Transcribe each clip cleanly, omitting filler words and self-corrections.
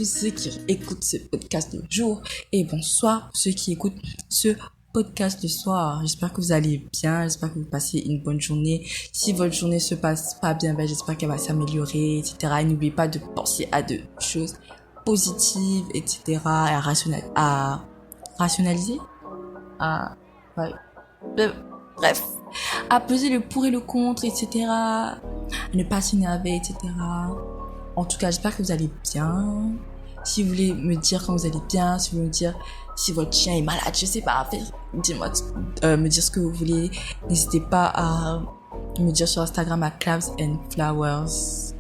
tous ceux qui écoutent ce podcast de jour et bonsoir pour ceux qui écoutent ce podcast de soir. J'espère que vous allez bien, j'espère que vous passez une bonne journée. Si votre journée se passe pas bien, j'espère qu'elle va s'améliorer, etc. Et n'oubliez pas de penser à de choses positives, etc. Et à rationaliser, bref, à peser le pour et le contre, etc. À ne pas s'énerver, etc. En tout cas, j'espère que vous allez bien. Si vous voulez me dire quand vous allez bien, si vous voulez me dire si votre chien est malade, je sais pas, me dire ce que vous voulez. N'hésitez pas à me dire sur Instagram à Clouds and Flowers.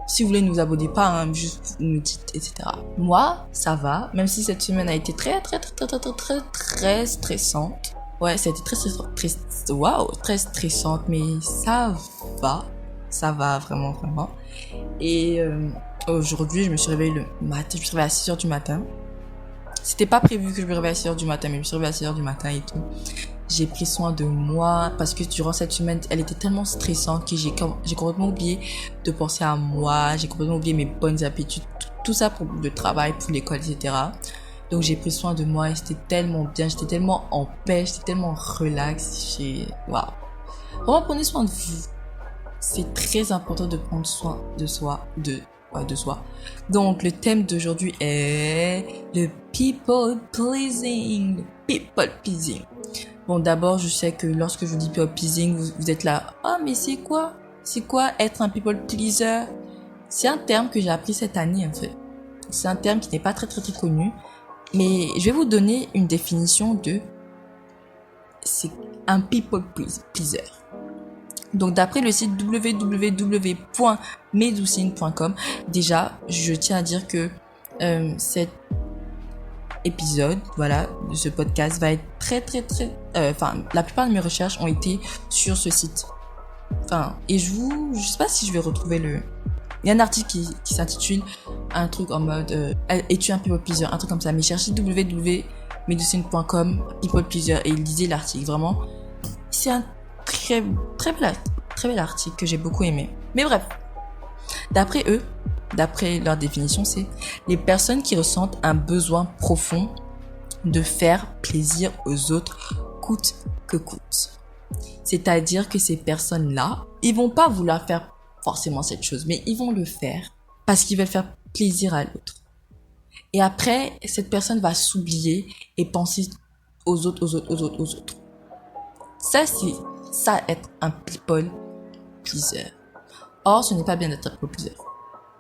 Si vous voulez, ne vous abonnez pas, juste me dites, etc. Moi, ça va, même si cette semaine a été très stressante. Ouais, ça a été très stressante, mais ça va vraiment. Et aujourd'hui, je me suis réveillée à 6h du matin. C'était pas prévu que je me réveille à 6h du matin, mais je me suis réveillée à 6h du matin et tout. J'ai pris soin de moi parce que durant cette semaine, elle était tellement stressante que j'ai complètement oublié de penser à moi. J'ai complètement oublié mes bonnes habitudes, tout ça pour le travail, pour l'école, etc. Donc j'ai pris soin de moi et c'était tellement bien, j'étais tellement en paix, j'étais tellement relax. Waouh. Vraiment, prenez soin de vous. C'est très important de prendre soin de soi, de soi. Donc le thème d'aujourd'hui est le people pleasing. Bon, d'abord, je sais que lorsque je vous dis people pleasing, vous êtes là, mais c'est quoi être un people pleaser? C'est un terme que j'ai appris cette année, en fait. C'est un terme qui n'est pas très connu, mais je vais vous donner une définition c'est un people pleaser. Donc d'après le site www.medoucine.com, déjà je tiens à dire que cet épisode, de ce podcast va être très la plupart de mes recherches ont été sur ce site. Et je sais pas si je vais retrouver il y a un article qui s'intitule un truc en mode es-tu un people pleaser, un truc comme ça, mais cherchez www.medoucine.com people pleaser et il lisait l'article. Vraiment, c'est un très bel article que j'ai beaucoup aimé. Mais bref, d'après leur définition, c'est les personnes qui ressentent un besoin profond de faire plaisir aux autres coûte que coûte. C'est-à-dire que ces personnes-là, ils vont pas vouloir faire forcément cette chose, mais ils vont le faire parce qu'ils veulent faire plaisir à l'autre. Et après, cette personne va s'oublier et penser aux autres. Ça, c'est être un people pleaser. Or, ce n'est pas bien d'être un people pleaser.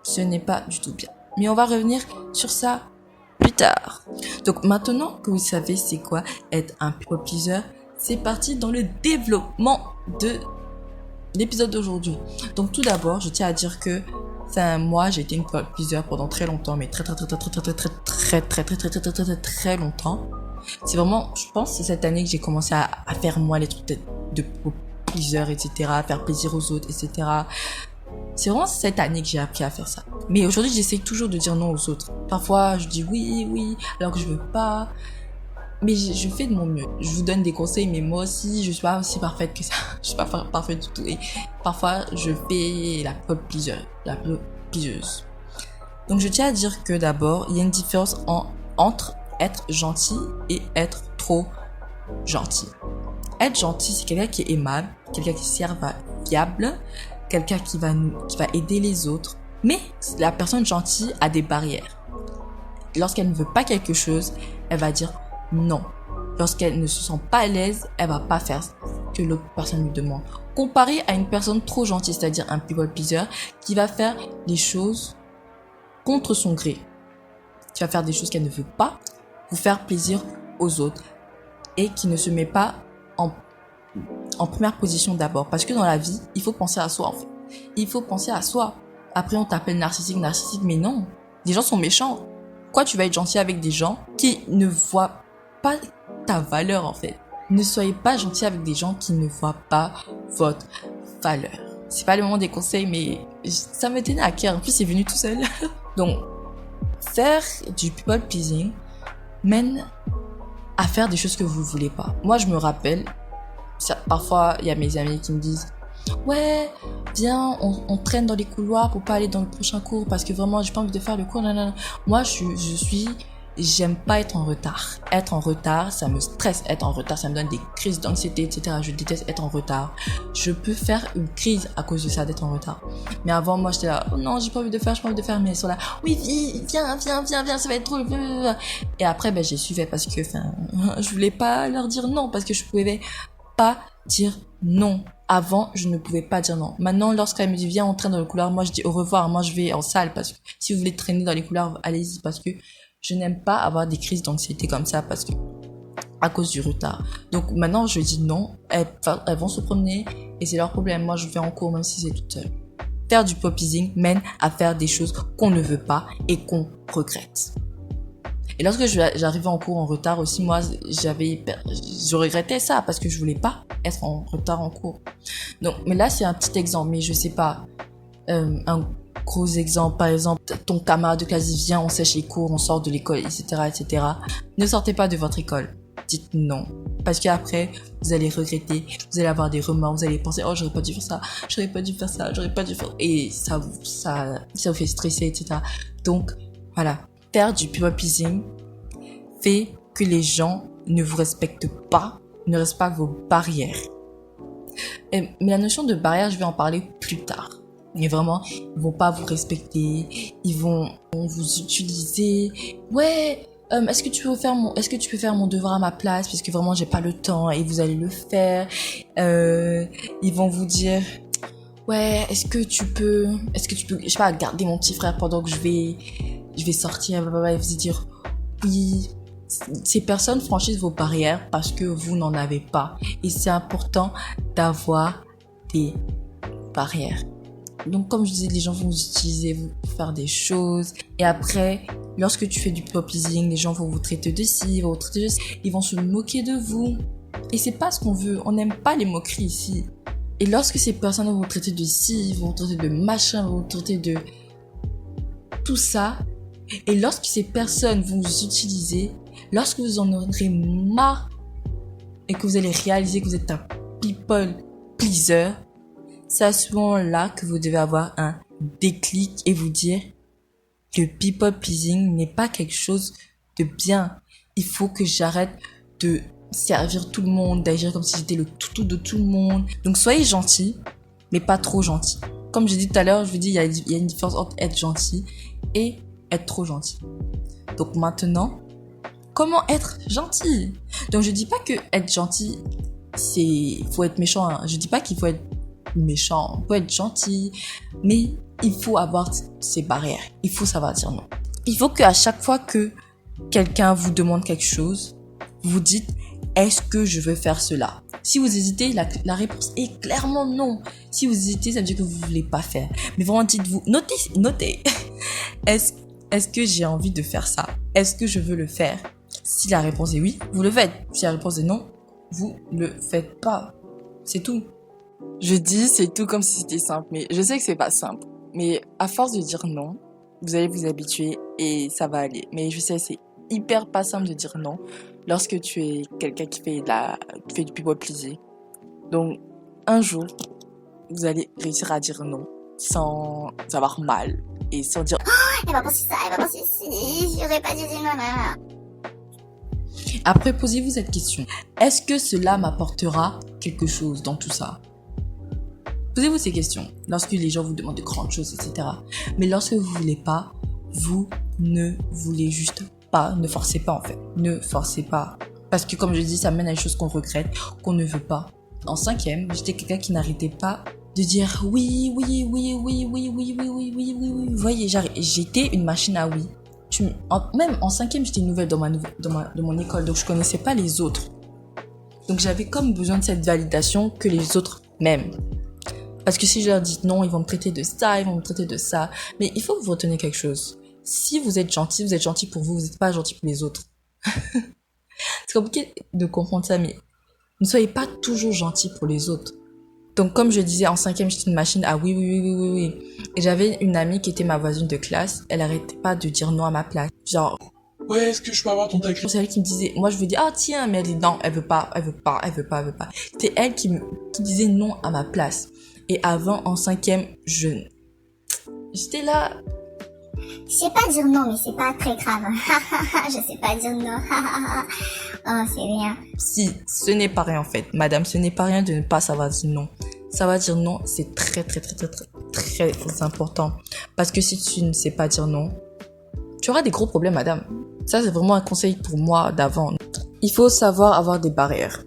Ce n'est pas du tout bien. Mais on va revenir sur ça plus tard. Donc maintenant que vous savez c'est quoi être un people pleaser, c'est parti dans le développement de l'épisode d'aujourd'hui. Donc tout d'abord, je tiens à dire que moi, j'ai été une people pleaser pendant très longtemps, mais très longtemps. C'est vraiment, je pense, c'est cette année que j'ai commencé à faire moi les trucs de pleaser, etc., à faire plaisir aux autres, etc. C'est vraiment cette année que j'ai appris à faire ça. Mais aujourd'hui, j'essaie toujours de dire non aux autres. Parfois, je dis oui, alors que je veux pas. Mais je fais de mon mieux. Je vous donne des conseils, mais moi aussi, je suis pas aussi parfaite que ça. Je suis pas parfaite du tout. Et parfois, je fais la people pleaseuse. Donc, je tiens à dire que d'abord, il y a une différence entre être gentil et être trop gentil. Être gentil, c'est quelqu'un qui est aimable, quelqu'un qui est serviable, quelqu'un qui va aider les autres. Mais la personne gentille a des barrières. Lorsqu'elle ne veut pas quelque chose, elle va dire non. Lorsqu'elle ne se sent pas à l'aise, elle va pas faire ce que l'autre personne lui demande. Comparé à une personne trop gentille, c'est-à-dire un people pleaser, qui va faire les choses contre son gré. Qui va faire des choses qu'elle ne veut pas pour faire plaisir aux autres. Et qui ne se met pas en première position d'abord. Parce que dans la vie, il faut penser à soi, en fait. Il faut penser à soi. Après, on t'appelle narcissique, mais non. Les gens sont méchants. Pourquoi tu vas être gentil avec des gens qui ne voient pas ta valeur, en fait? Ne soyez pas gentil avec des gens qui ne voient pas votre valeur. C'est pas le moment des conseils, mais ça me tenait à cœur. En plus, c'est venu tout seul. Donc, faire du people pleasing mène à faire des choses que vous voulez pas. Moi, je me rappelle, parfois, il y a mes amis qui me disent ouais, viens, on traîne dans les couloirs pour pas aller dans le prochain cours parce que vraiment, j'ai pas envie de faire le cours. Nanana. Moi, j'aime pas être en retard. Être en retard, ça me stresse. Être en retard, ça me donne des crises d'anxiété, etc. Je déteste être en retard. Je peux faire une crise à cause de ça, d'être en retard. Mais avant, moi, j'étais là, oh non, j'ai pas envie de faire, mais elles sont là, oui, viens, ça va être drôle. Et après, j'y suivais parce que, je voulais pas leur dire non parce que je pouvais pas dire non. Avant, je ne pouvais pas dire non. Maintenant, lorsqu'elle me dit viens, on traîne dans le couloir, moi je dis au revoir, moi je vais en salle parce que si vous voulez traîner dans les couloirs, allez-y parce que je n'aime pas avoir des crises d'anxiété comme ça parce que à cause du retard. Donc maintenant, je dis non, elles vont se promener et c'est leur problème. Moi, je vais en cours même si c'est toute seule. Faire du popising mène à faire des choses qu'on ne veut pas et qu'on regrette. Et lorsque j'arrivais en cours en retard aussi, moi, je regrettais ça parce que je voulais pas être en retard en cours. Donc, mais là, c'est un petit exemple, mais je sais pas, un gros exemple, par exemple, ton camarade de classe vient, on sèche les cours, on sort de l'école, etc. Ne sortez pas de votre école. Dites non. Parce qu'après, vous allez regretter, vous allez avoir des remords, vous allez penser, oh, j'aurais pas dû faire ça. Et ça vous fait stresser, etc. Donc, voilà. Faire du people pleasing fait que les gens ne vous respectent pas, ne respectent vos barrières. Mais la notion de barrière, je vais en parler plus tard. Mais vraiment, ils vont pas vous respecter, ils vont vous utiliser. Ouais, est-ce que tu peux faire mon devoir à ma place parce que vraiment j'ai pas le temps et vous allez le faire. Ils vont vous dire ouais, est-ce que tu peux, je sais pas, garder mon petit frère pendant que je vais sortir, blablabla, et vous dire oui. Ces personnes franchissent vos barrières parce que vous n'en avez pas. Et c'est important d'avoir des barrières. Donc, comme je disais, les gens vont vous utiliser pour faire des choses. Et après, lorsque tu fais du people pleasing, les gens vont vous traiter de ci, ils vont vous traiter de ça. Ils vont se moquer de vous. Et c'est pas ce qu'on veut. On n'aime pas les moqueries ici. Et lorsque ces personnes vont vous traiter de ci, vont vous traiter de machin, vont vous traiter de tout ça. Et lorsque ces personnes vont vous utiliser, lorsque vous en aurez marre et que vous allez réaliser que vous êtes un people pleaser, c'est à ce moment-là que vous devez avoir un déclic et vous dire que people pleasing n'est pas quelque chose de bien. Il faut que j'arrête de servir tout le monde, d'agir comme si j'étais le toutou de tout le monde. Donc soyez gentil, mais pas trop gentil. Comme j'ai dit tout à l'heure, je vous dis, il y a une différence entre être gentil et être trop gentil. Donc maintenant, comment être gentil? Donc je dis pas que être gentil, faut être méchant. Hein. Je dis pas qu'il faut être méchant, faut être gentil, mais il faut avoir ses barrières. Il faut savoir dire non. Il faut qu'à chaque fois que quelqu'un vous demande quelque chose, vous dites est-ce que je veux faire cela? Si vous hésitez, la réponse est clairement non. Si vous hésitez, ça veut dire que vous voulez pas faire. Mais vraiment dites-vous, notez. Est-ce que j'ai envie de faire ça? Est-ce que je veux le faire? Si la réponse est oui, vous le faites. Si la réponse est non, vous le faites pas. C'est tout. Je dis c'est tout comme si c'était simple, mais je sais que c'est pas simple. Mais à force de dire non, vous allez vous habituer et ça va aller. Mais je sais, c'est hyper pas simple de dire non lorsque tu es quelqu'un qui fait du people pleasing. Donc, un jour, vous allez réussir à dire non sans avoir mal et sans dire elle va penser ça, elle va penser ci, j'aurais pas dû dire non. Après, posez-vous cette question. Est-ce que cela m'apportera quelque chose dans tout ça? Posez-vous ces questions lorsque les gens vous demandent de grandes choses, etc. Mais lorsque vous voulez pas, vous ne voulez juste pas. Ne forcez pas en fait. Ne forcez pas. Parce que comme je dis, ça mène à des choses qu'on regrette, qu'on ne veut pas. En 5e, j'étais quelqu'un qui n'arrêtait pas de dire oui. Vous voyez, j'étais une machine à oui. Même en 5e, j'étais nouvelle dans mon école, donc je connaissais pas les autres. Donc j'avais comme besoin de cette validation que les autres m'aiment. Parce que si je leur dis non, ils vont me traiter de ça, ils vont me traiter de ça. Mais il faut que vous reteniez quelque chose. Si vous êtes gentil pour vous, vous n'êtes pas gentil pour les autres. C'est compliqué de comprendre ça, mais ne soyez pas toujours gentil pour les autres. Donc comme je disais, en 5e, j'étais une machine à oui. Et j'avais une amie qui était ma voisine de classe, elle arrêtait pas de dire non à ma place. Genre, ouais, est-ce que je peux avoir ton taxi? c'est elle qui me disait, moi je lui dis, ah tiens, mais elle dit non, elle veut pas. C'était elle qui disait non à ma place. Et avant, en 5e, j'étais là. Je sais pas dire non, mais c'est pas très grave. Je sais pas dire non. Oh, c'est rien. Si, ce n'est pas rien en fait. Madame, ce n'est pas rien de ne pas savoir dire non. Savoir dire non, c'est très, très, très, très, très, très important. Parce que si tu ne sais pas dire non, tu auras des gros problèmes, madame. Ça, c'est vraiment un conseil pour moi d'avant. Il faut savoir avoir des barrières.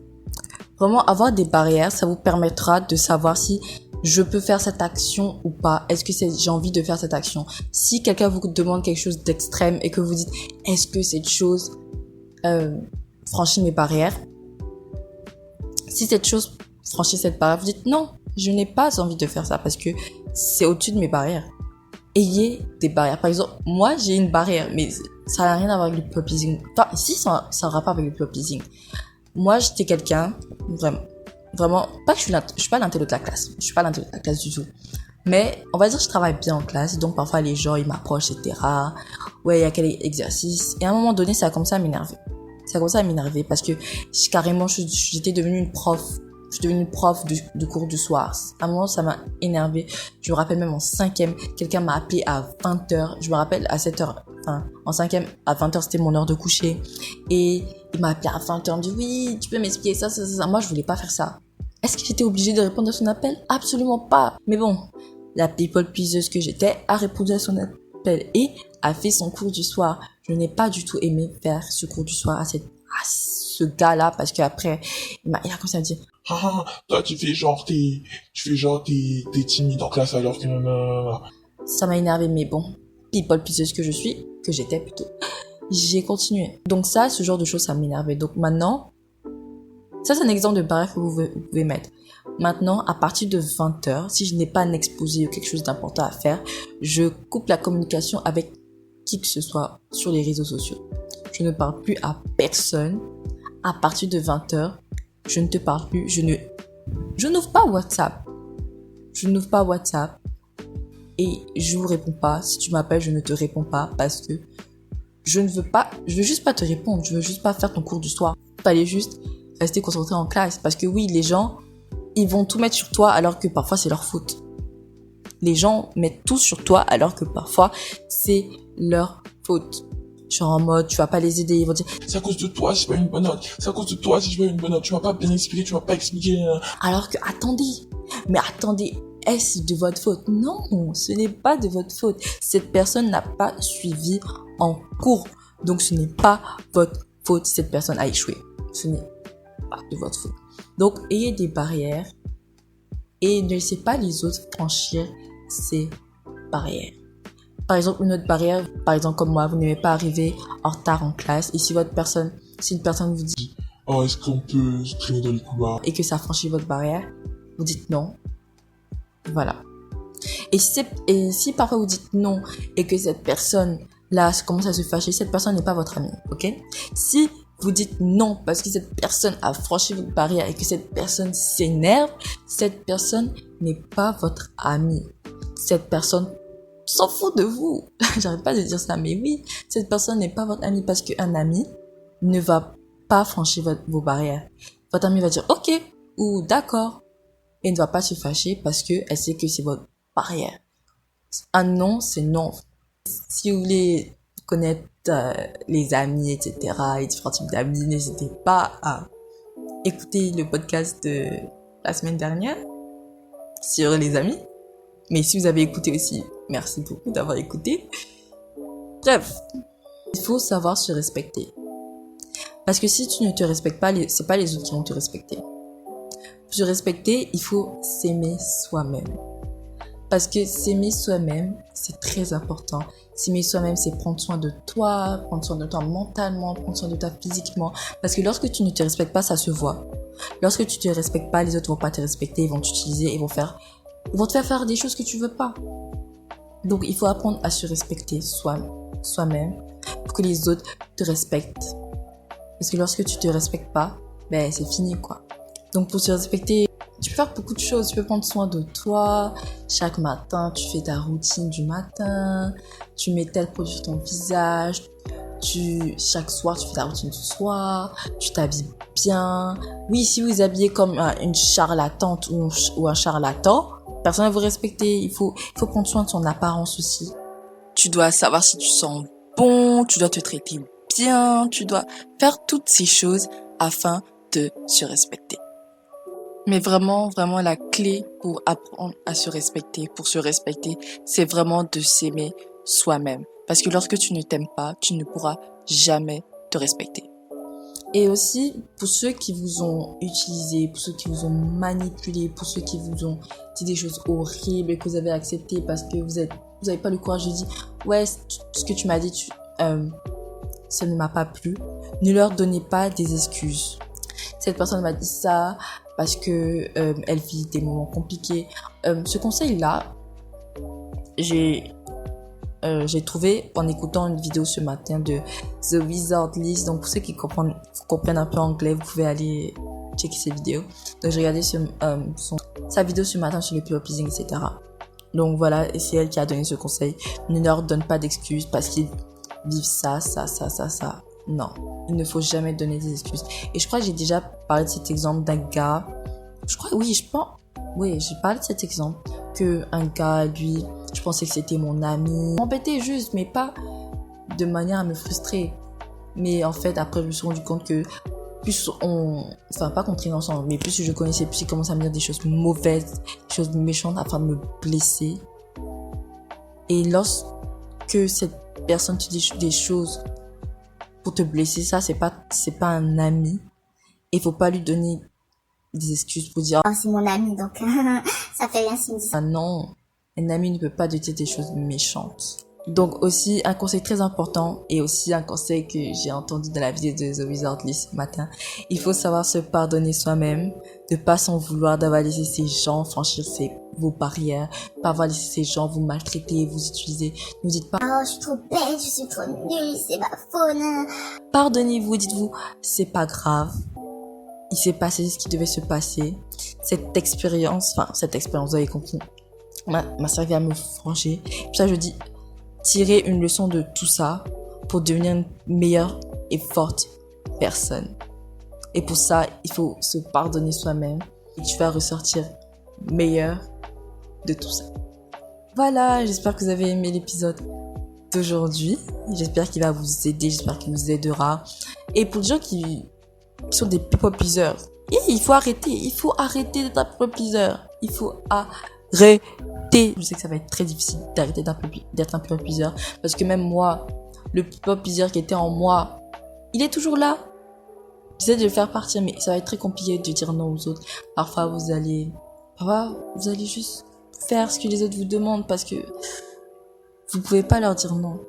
Vraiment, avoir des barrières, ça vous permettra de savoir si je peux faire cette action ou pas. Est-ce que j'ai envie de faire cette action? Si quelqu'un vous demande quelque chose d'extrême et que vous dites, est-ce que cette chose franchit mes barrières? Si cette chose franchit cette barrière, vous dites, non, je n'ai pas envie de faire ça parce que c'est au-dessus de mes barrières. Ayez des barrières. Par exemple, moi, j'ai une barrière, mais ça n'a rien à voir avec le people pleasing. Enfin, si, ça a un rapport avec le people pleasing. Moi, j'étais quelqu'un, vraiment, pas que je suis pas l'intello de la classe. Je suis pas l'intello de la classe du tout. Mais, on va dire que je travaille bien en classe. Donc, parfois, les gens, ils m'approchent, etc. Ouais, il y a quel exercice. Et à un moment donné, ça a commencé à m'énerver. Ça a commencé à m'énerver parce que j'étais devenue une prof. Je suis devenue une prof de cours du soir. À un moment, ça m'a énervée. Je me rappelle même en 5e, quelqu'un m'a appelé à 20h. Je me rappelle à 7h, enfin, en 5e, à 20h, c'était mon heure de coucher. Et il m'a appelé à 20h. Il me dit, oui, tu peux m'expliquer ça. Moi, je voulais pas faire ça. Est-ce que j'étais obligée de répondre à son appel? Absolument pas. Mais bon, la people pleaseuse que j'étais a répondu à son appel et a fait son cours du soir. Je n'ai pas du tout aimé faire ce cours du soir à ce gars-là parce qu'après, il a commencé à me dire, Ah, toi, tu fais genre, t'es timide en classe alors que... ça m'a énervé, mais bon, people pleaseuse que j'étais plutôt, j'ai continué. Donc ça, ce genre de choses, ça m'énervait. Donc maintenant, ça c'est un exemple de barrière que vous pouvez mettre. Maintenant, à partir de 20h, si je n'ai pas un exposé ou quelque chose d'important à faire, je coupe la communication avec qui que ce soit sur les réseaux sociaux. Je ne parle plus à personne. À partir de 20h, je ne te parle plus. Je n'ouvre pas WhatsApp. Et je vous réponds pas. Si tu m'appelles, je ne te réponds pas parce que je veux juste pas te répondre. Je veux juste pas faire ton cours du soir. Fallait juste rester concentré en classe. Parce que oui, les gens, ils vont tout mettre sur toi alors que parfois c'est leur faute. Les gens mettent tout sur toi alors que parfois c'est leur faute. Genre en mode, tu vas pas les aider, ils vont dire, c'est à cause de toi si j'ai pas une bonne note. C'est à cause de toi si j'ai pas une bonne note. Tu m'as pas bien expliqué, tu m'as pas expliqué. alors que, attendez, est-ce de votre faute? Non, ce n'est pas de votre faute. Cette personne n'a pas suivi en cours. Donc ce n'est pas votre faute si cette personne a échoué. Ce n'est pas de votre faute. Donc ayez des barrières et ne laissez pas les autres franchir ces barrières. Par exemple, une autre barrière, par exemple comme moi, vous n'aimez pas arriver en retard en classe. Et si une personne vous dit, oh, est-ce qu'on peut se traîner dans les couloirs? Et que ça franchit votre barrière, vous dites non. Voilà. Et si parfois vous dites non et que cette personne-là commence à se fâcher, cette personne n'est pas votre amie, ok? Si vous dites non parce que cette personne a franchi votre barrière et que cette personne s'énerve, cette personne n'est pas votre amie. Cette personne s'en fout de vous. J'arrête pas de dire ça, mais oui, cette personne n'est pas votre ami parce qu'un ami ne va pas franchir vos barrières. Votre ami va dire ok ou d'accord et ne va pas se fâcher parce que elle sait que c'est votre barrière. Un non, c'est non. Si vous voulez connaître les amis, etc., et différents types d'amis, n'hésitez pas à écouter le podcast de la semaine dernière sur les amis. Mais si vous avez écouté aussi, merci beaucoup d'avoir écouté. Bref, il faut savoir se respecter. Parce que si tu ne te respectes pas, c'est pas les autres qui vont te respecter. Pour se respecter, il faut s'aimer soi-même. Parce que s'aimer soi-même, c'est très important. S'aimer soi-même, c'est prendre soin de toi mentalement, prendre soin de toi physiquement. Parce que lorsque tu ne te respectes pas, ça se voit. Lorsque tu te respectes pas, les autres vont pas te respecter, ils vont t'utiliser, ils vont te faire des choses que tu veux pas. Donc, il faut apprendre à se respecter soi-même pour que les autres te respectent. Parce que lorsque tu te respectes pas, ben, c'est fini, quoi. Donc, pour se respecter, tu peux faire beaucoup de choses. Tu peux prendre soin de toi. Chaque matin, tu fais ta routine du matin. Tu mets tel produit sur ton visage. Chaque soir, tu fais ta routine du soir. Tu t'habilles bien. Oui, si vous habillez comme une charlatante ou un charlatan, personne va vous respecter. Il faut prendre soin de son apparence aussi. Tu dois savoir si tu sens bon, tu dois te traiter bien, tu dois faire toutes ces choses afin de se respecter. Mais vraiment, vraiment, la clé pour apprendre à se respecter, c'est vraiment de s'aimer soi-même. Parce que lorsque tu ne t'aimes pas, tu ne pourras jamais te respecter. Et aussi, pour ceux qui vous ont utilisé, pour ceux qui vous ont manipulé, pour ceux qui vous ont dit des choses horribles et que vous avez accepté parce que vous avez pas le courage de dire, ouais, ce que tu m'as dit, ça ne m'a pas plu. Ne leur donnez pas des excuses. Cette personne m'a dit ça parce que elle vit des moments compliqués. Ce conseil-là, j'ai trouvé en écoutant une vidéo ce matin de The Wizard List. Donc pour ceux qui comprennent un peu anglais, vous pouvez aller checker ces vidéos. Donc j'ai regardé sa vidéo ce matin sur le people pleasing, etc. Donc voilà, et c'est elle qui a donné ce conseil. Ne leur donne pas d'excuses parce qu'ils vivent ça. Non, il ne faut jamais donner des excuses. Et je crois que j'ai déjà parlé de cet exemple d'un gars. J'ai parlé de cet exemple que un gars, lui, je pensais que c'était mon ami. M'embêtait juste, mais pas de manière à me frustrer. Mais en fait, après, je me suis rendu compte que pas qu'on traînait ensemble, mais plus je connaissais, plus il commençait à me dire des choses mauvaises, des choses méchantes afin de me blesser. Et lorsque cette personne te dit des choses pour te blesser, ça, c'est pas un ami. Il faut pas lui donner des excuses pour dire, c'est mon ami, donc ça fait rien s'il me dit ça. ah non, un ami ne peut pas te dire des choses méchantes. Donc aussi, un conseil très important et aussi un conseil que j'ai entendu dans la vidéo de The Wizard List ce matin. Il faut savoir se pardonner soi-même, de pas s'en vouloir d'avoir laissé ces gens franchir vos barrières, pas avoir laissé ces gens vous maltraiter, vous utiliser. Ne vous dites pas, oh, je suis trop bête, je suis trop nulle, c'est ma faute. Pardonnez-vous, dites-vous, c'est pas grave. Il s'est passé ce qui devait se passer. Cette expérience, vous avez compris, m'a servi à me venger. Pour ça, je dis, tirez une leçon de tout ça pour devenir une meilleure et forte personne. Et pour ça, il faut se pardonner soi-même et tu vas ressortir meilleur de tout ça. Voilà, j'espère que vous avez aimé l'épisode d'aujourd'hui. J'espère qu'il va vous aider, j'espère qu'il vous aidera. Et pour les gens qui sont des people pleasers, il faut arrêter d'être un people pleaser. Il faut arrêter. Je sais que ça va être très difficile d'arrêter d'être un people pleaser parce que même moi, le people pleaser qui était en moi, il est toujours là. J'essaie de le faire partir, mais ça va être très compliqué de dire non aux autres. Parfois, vous allez juste faire ce que les autres vous demandent parce que vous pouvez pas leur dire non.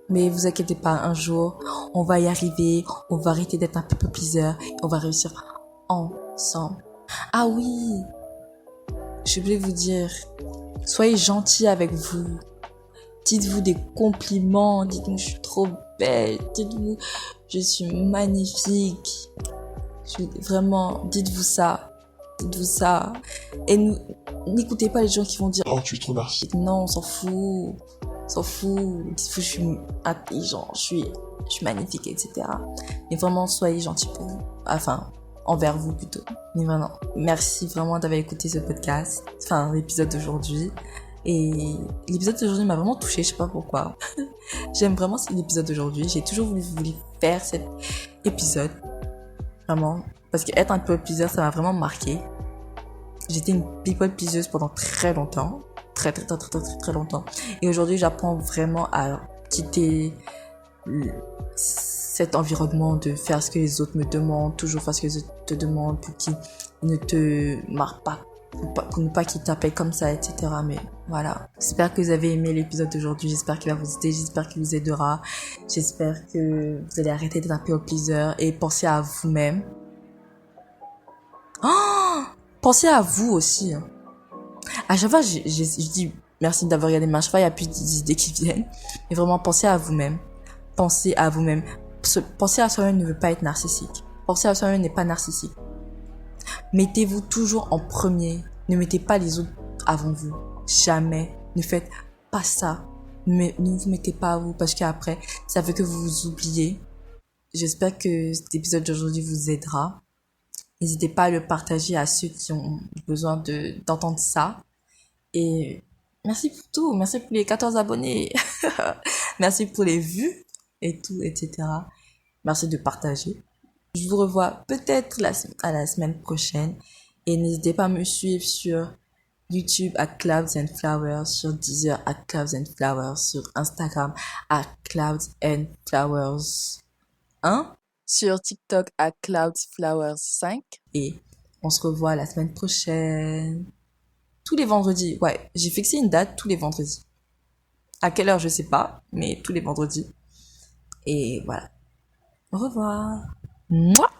Mais vous inquiétez pas, un jour, on va y arriver, on va arrêter d'être un people pleaser, et on va réussir ensemble. Ah oui, je voulais vous dire, soyez gentils avec vous. Dites-vous des compliments, dites-vous je suis trop belle, dites-vous je suis magnifique. Vraiment, dites-vous ça. Et n'écoutez pas les gens qui vont dire Oh, tu es trop narcissique. non, on s'en fout. Dites-vous je suis intelligent, je suis magnifique, etc. Mais vraiment, soyez gentils pour vous. Enfin, envers vous plutôt. Mais vraiment, merci vraiment d'avoir écouté ce podcast. Enfin, l'épisode d'aujourd'hui. Et l'épisode d'aujourd'hui m'a vraiment touchée, je sais pas pourquoi. J'aime vraiment l'épisode d'aujourd'hui. J'ai toujours voulu faire cet épisode. Vraiment. Parce que être un people pleaser, ça m'a vraiment marqué. J'étais une people pleaseuse pendant très longtemps. Très longtemps. Et aujourd'hui, j'apprends vraiment à quitter cet environnement de faire ce que les autres me demandent, toujours faire ce que les autres te demandent pour qu'ils ne te marquent pas. Pour ne pas qu'ils t'appellent comme ça, etc. Mais voilà. J'espère que vous avez aimé l'épisode d'aujourd'hui. J'espère qu'il va vous aider. J'espère qu'il vous aidera. J'espère que vous allez arrêter d'être un people pleaser et penser à vous-même. Oh! Pensez à vous aussi. À chaque fois, je dis merci d'avoir regardé ma cheval. Il y a plus d'idées qui viennent. Mais vraiment, pensez à vous-même. Pensez à vous-même. Penser à soi-même ne veut pas être narcissique. Penser à soi-même n'est pas narcissique. Mettez-vous toujours en premier. Ne mettez pas les autres avant vous. Jamais. Ne faites pas ça. Ne vous mettez pas à vous parce qu'après, ça fait que vous vous oubliez. J'espère que cet épisode d'aujourd'hui vous aidera. N'hésitez pas à le partager à ceux qui ont besoin d'entendre ça. Et merci pour tout. Merci pour les 14 abonnés. Merci pour les vues et tout, etc. Merci de partager. Je vous revois peut-être à la semaine prochaine. Et n'hésitez pas à me suivre sur YouTube à Clouds and Flowers, sur Deezer à Clouds and Flowers, sur Instagram à Clouds and Flowers 1. Sur TikTok à cloudsflowers5. Et on se revoit la semaine prochaine. Tous les vendredis. Ouais, j'ai fixé une date tous les vendredis. À quelle heure, je sais pas, mais tous les vendredis. Et voilà. Au revoir. Mouah.